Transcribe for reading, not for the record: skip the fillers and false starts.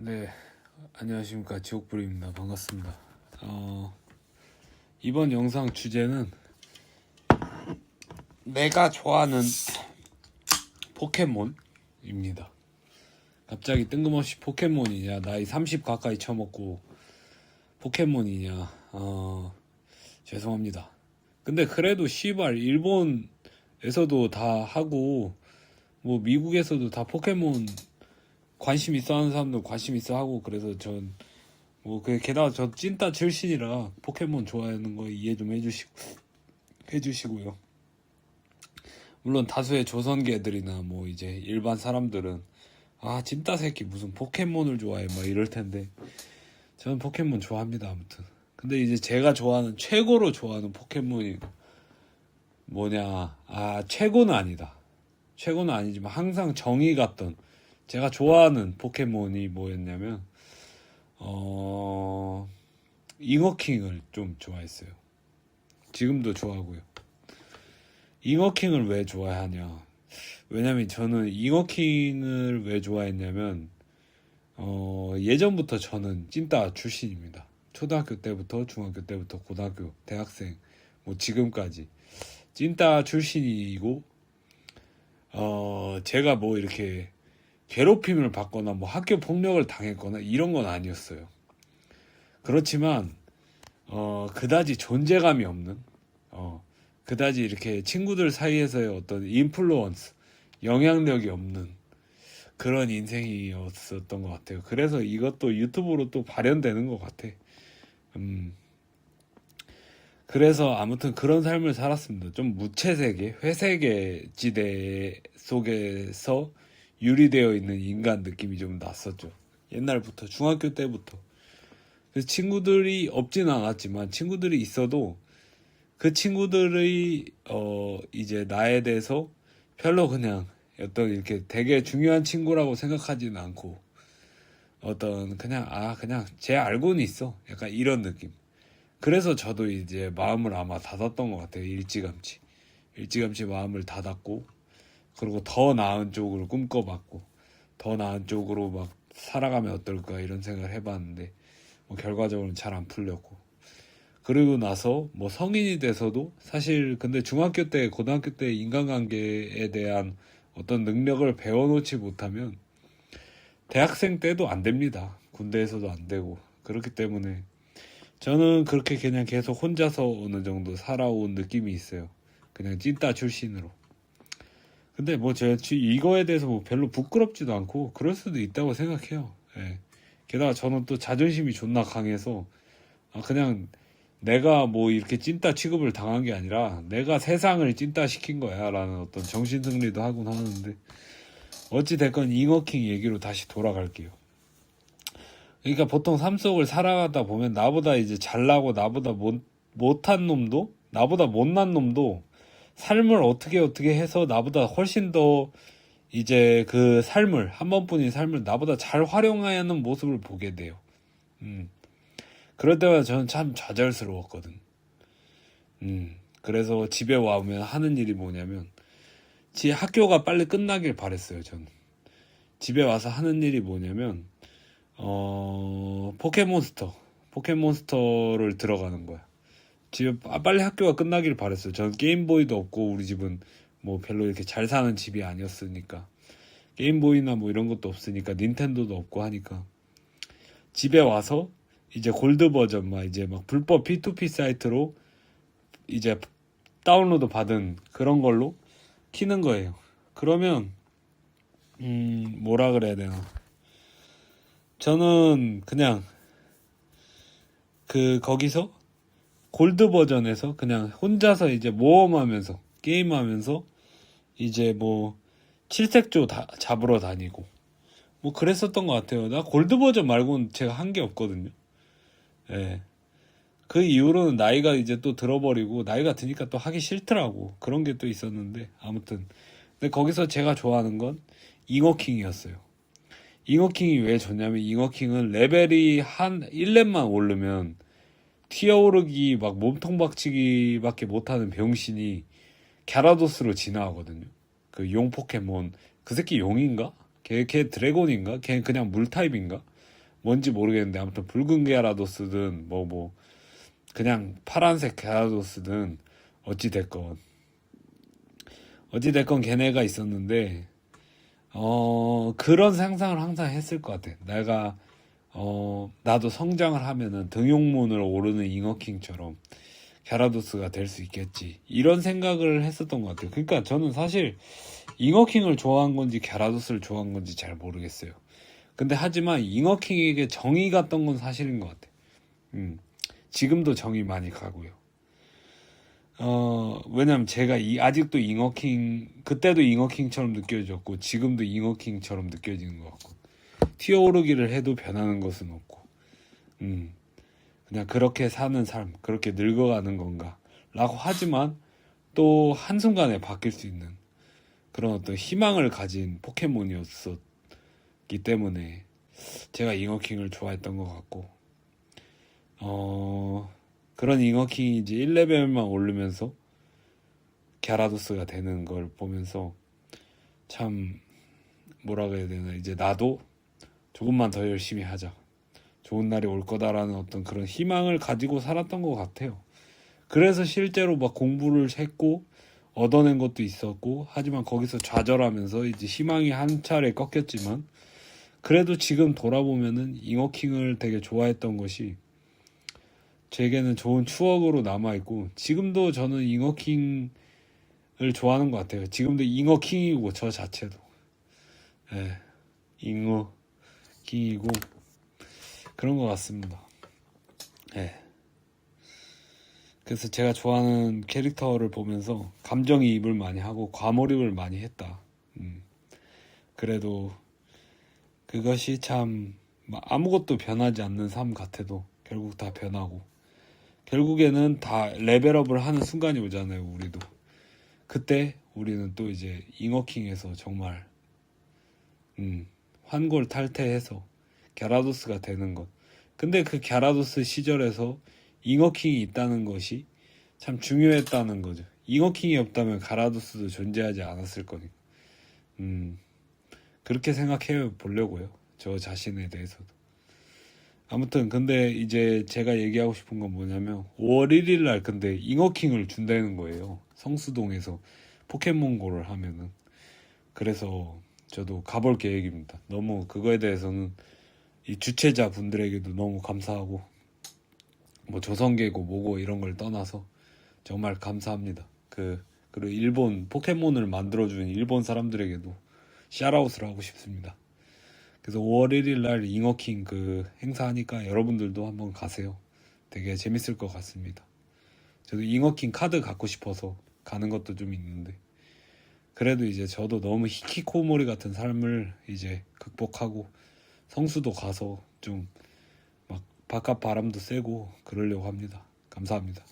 네, 안녕하십니까. 지옥불입니다. 반갑습니다. 이번 영상 주제는 내가 좋아하는 포켓몬입니다. 갑자기 뜬금없이 포켓몬이냐, 나이 30 가까이 쳐먹고 포켓몬이냐, 죄송합니다. 근데 그래도 씨발 일본에서도 다 하고 뭐 미국에서도 다 포켓몬 관심 있어 하는 사람들 관심 있어 하고, 그래서 전 뭐 게다가 저 찐따 출신이라 포켓몬 좋아하는 거 이해 좀 해주시고요. 물론 다수의 조선계들이나 뭐 이제 일반 사람들은 찐따 새끼 무슨 포켓몬을 좋아해 막 이럴 텐데, 저는 포켓몬 좋아합니다. 아무튼 근데 이제 제가 최고로 좋아하는 포켓몬이 뭐냐, 최고는 아니다. 최고는 아니지만 항상 정이 갔던 제가 좋아하는 포켓몬이 뭐였냐면 잉어킹을 좀 좋아했어요. 지금도 좋아하고요. 잉어킹을 왜 좋아하냐, 왜냐면 저는 잉어킹을 왜 좋아했냐면 예전부터 저는 찐따 출신입니다. 초등학교 때부터 중학교 때부터 고등학교 대학생 뭐 지금까지 찐따 출신이고, 제가 뭐 이렇게 괴롭힘을 받거나 뭐 학교 폭력을 당했거나 이런 건 아니었어요. 그렇지만 그다지 존재감이 없는, 그다지 이렇게 친구들 사이에서의 어떤 인플루언스, 영향력이 없는 그런 인생이었었던 것 같아요. 그래서 이것도 유튜브로 또 발현되는 것 같아. 그래서 아무튼 그런 삶을 살았습니다. 좀 무채색의 회색의 지대 속에서 유리되어 있는 인간 느낌이 좀 났었죠. 옛날부터, 중학교 때부터. 그래서 친구들이 없지는 않았지만 친구들이 있어도 그 친구들의 이제 나에 대해서 별로 그냥 어떤 이렇게 되게 중요한 친구라고 생각하지는 않고, 어떤 그냥 쟤 알고는 있어, 약간 이런 느낌. 그래서 저도 이제 마음을 아마 닫았던 것 같아요. 일찌감치 마음을 닫았고, 그리고 더 나은 쪽으로 꿈꿔봤고, 더 나은 쪽으로 막 살아가면 어떨까 이런 생각을 해봤는데 뭐 결과적으로는 잘 안 풀렸고, 그리고 나서 뭐 성인이 돼서도 사실 근데 중학교 때 고등학교 때 인간관계에 대한 어떤 능력을 배워놓지 못하면 대학생 때도 안 됩니다. 군대에서도 안 되고. 그렇기 때문에 저는 그렇게 그냥 계속 혼자서 어느 정도 살아온 느낌이 있어요. 그냥 찐따 출신으로. 근데 뭐 제가 이거에 대해서 뭐 별로 부끄럽지도 않고 그럴 수도 있다고 생각해요. 예. 게다가 저는 또 자존심이 존나 강해서 그냥 내가 뭐 이렇게 찐따 취급을 당한 게 아니라 내가 세상을 찐따 시킨 거야 라는 어떤 정신승리도 하곤 하는데, 어찌됐건 잉어킹 얘기로 다시 돌아갈게요. 그러니까 보통 삶 속을 살아가다 보면 나보다 이제 잘나고 나보다 못한 놈도, 나보다 못난 놈도 삶을 어떻게 해서 나보다 훨씬 더 이제 그 삶을, 한 번뿐인 삶을 나보다 잘 활용하는 모습을 보게 돼요. 그럴 때마다 저는 참 좌절스러웠거든. 그래서 집에 와오면 하는 일이 뭐냐면, 지 학교가 빨리 끝나길 바랬어요. 저는 집에 와서 하는 일이 뭐냐면 포켓몬스터를 들어가는 거야. 집에 빨리 학교가 끝나길 바랬어요. 전 게임보이도 없고, 우리 집은 뭐 별로 이렇게 잘 사는 집이 아니었으니까, 게임보이나 뭐 이런 것도 없으니까, 닌텐도도 없고 하니까 집에 와서 이제 골드 버전 이제 막 불법 P2P 사이트로 이제 다운로드 받은 그런 걸로 키는 거예요. 그러면 뭐라 그래야 되나, 저는 그냥 거기서 골드 버전에서 그냥 혼자서 이제 모험하면서 게임하면서 이제 뭐 칠색조 잡으러 다니고 뭐 그랬었던 것 같아요. 나 골드 버전 말고는 제가 한 게 없거든요. 예. 그 이후로는 나이가 이제 또 들어버리고 나이가 드니까 또 하기 싫더라고. 그런 게 또 있었는데, 아무튼 근데 거기서 제가 좋아하는 건 잉어킹이었어요. 잉어킹이 왜 좋냐면, 잉어킹은 레벨이 한 1렙만 오르면 튀어오르기 막 몸통 박치기밖에 못하는 병신이 갸라도스로 진화하거든요. 그 용 포켓몬, 그 새끼 용인가? 걔 드래곤인가? 걔 그냥 물 타입인가? 뭔지 모르겠는데 아무튼 붉은 갸라도스든 그냥 파란색 갸라도스든 어찌됐건 걔네가 있었는데 그런 상상을 항상 했을 것 같아. 내가 나도 성장을 하면은 등용문을 오르는 잉어킹처럼 갸라도스가 될 수 있겠지, 이런 생각을 했었던 것 같아요. 그러니까 저는 사실 잉어킹을 좋아한 건지 갸라도스를 좋아한 건지 잘 모르겠어요. 근데 하지만 잉어킹에게 정이 갔던 건 사실인 것 같아. 지금도 정이 많이 가고요. 왜냐면 제가 아직도 잉어킹, 그때도 잉어킹처럼 느껴졌고 지금도 잉어킹처럼 느껴지는 것 같고, 튀어오르기를 해도 변하는 것은 없고, 그냥 그렇게 사는 삶, 그렇게 늙어가는 건가 라고 하지만 또 한순간에 바뀔 수 있는 그런 어떤 희망을 가진 포켓몬이었었기 때문에 제가 잉어킹을 좋아했던 것 같고, 그런 잉어킹이 이제 1레벨만 오르면서 갸라도스가 되는 걸 보면서 참 뭐라고 해야 되나, 이제 나도 조금만 더 열심히 하자, 좋은 날이 올 거다라는 어떤 그런 희망을 가지고 살았던 것 같아요. 그래서 실제로 막 공부를 했고 얻어낸 것도 있었고, 하지만 거기서 좌절하면서 이제 희망이 한 차례 꺾였지만, 그래도 지금 돌아보면은 잉어킹을 되게 좋아했던 것이 제게는 좋은 추억으로 남아있고, 지금도 저는 잉어킹을 좋아하는 것 같아요. 지금도 잉어킹이고 저 자체도 잉어킹이고 그런 것 같습니다. 그래서 제가 좋아하는 캐릭터를 보면서 감정이입을 많이 하고 과몰입을 많이 했다. 그래도 그것이 참 아무것도 변하지 않는 삶 같아도 결국 다 변하고, 결국에는 다 레벨업을 하는 순간이 오잖아요. 우리도 그때 우리는 또 이제 잉어킹에서 정말 환골탈태해서 갸라도스가 되는 것. 근데 그 갸라도스 시절에서 잉어킹이 있다는 것이 참 중요했다는 거죠. 잉어킹이 없다면 갸라도스도 존재하지 않았을 거니까. 그렇게 생각해 보려고요. 저 자신에 대해서도. 아무튼 근데 이제 제가 얘기하고 싶은 건 뭐냐면 5월 1일 날 근데 잉어킹을 준다는 거예요. 성수동에서 포켓몬고를 하면은. 그래서 저도 가볼 계획입니다. 너무 그거에 대해서는 이 주최자 분들에게도 너무 감사하고, 뭐 조성계고 뭐고 이런 걸 떠나서 정말 감사합니다. 그리고 일본 포켓몬을 만들어준 일본 사람들에게도 샤라웃을 하고 싶습니다. 그래서 5월 1일 날 잉어킹 그 행사하니까 여러분들도 한번 가세요. 되게 재밌을 것 같습니다. 저도 잉어킹 카드 갖고 싶어서 가는 것도 좀 있는데, 그래도 이제 저도 너무 히키코모리 같은 삶을 이제 극복하고 성수도 가서 좀 막 바깥 바람도 쐬고 그러려고 합니다. 감사합니다.